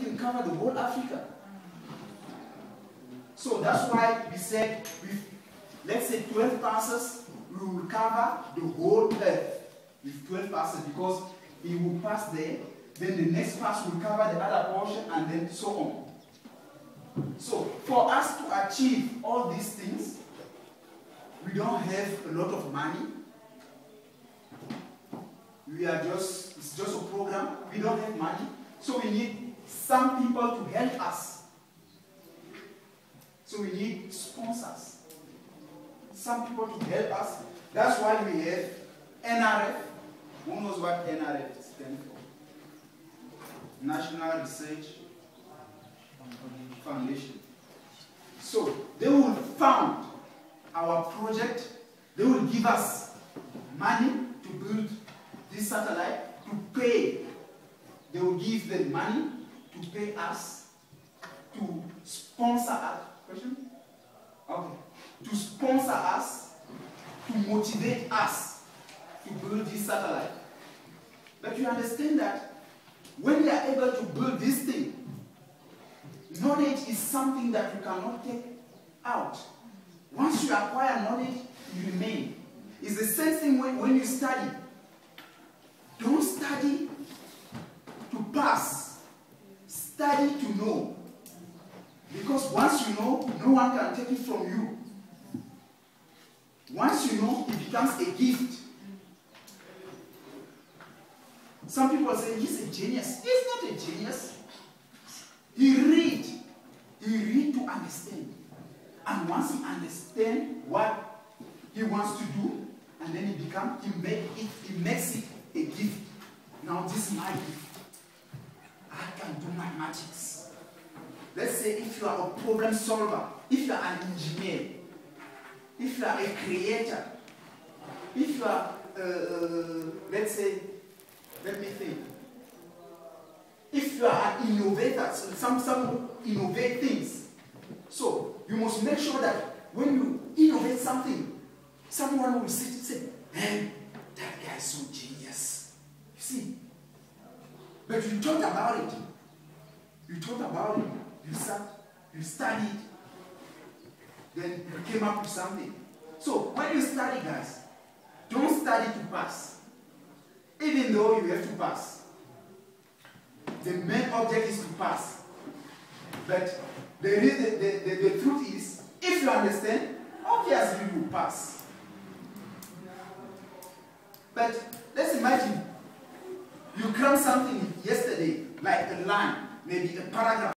even cover the whole Africa. So that's why we said, with, let's say 12 passes, we will cover the whole earth with 12 passes, because he will pass there, then the next pass will cover the other portion, and then so on. So for us to achieve all these things, we don't have a lot of money. It's just a program. We don't have money. So we need some people to help us. So we need sponsors. Some people to help us. That's why we have NRF. Who knows what NRF stands for? National Research Foundation. So they will fund our project. They will give us money to build this satellite, to pay. They will give them money to pay us, to sponsor us. Question? Okay. To sponsor us, to motivate us to build this satellite. But you understand that when we are able to build this thing, knowledge is something that you cannot take out. Once you acquire knowledge, you remain. It's the same thing when you study. Don't study to pass. Study to know. Because once you know, no one can take it from you. Once you know, it becomes a gift. Some people say, he's a genius. He's not a genius. He read to understand. And once he understands what he wants to do, and then he makes it a gift. Now this is my gift. I can do mathematics. Let's say if you are a problem solver, if you are an engineer, if you are a creator, if you are, let's say, let me think. If you are an innovator, some innovate things. So you must make sure that when you innovate something, someone will sit and say, man, that guy is so genius. You see? But you thought about it. You thought about it. You sat, you studied, then you came up with something. So when you study, guys, don't study to pass. Even though you have to pass. The main object is to pass. But the truth is, if you understand, obviously you will pass. But let's imagine you cram something yesterday, like a line, maybe a paragraph.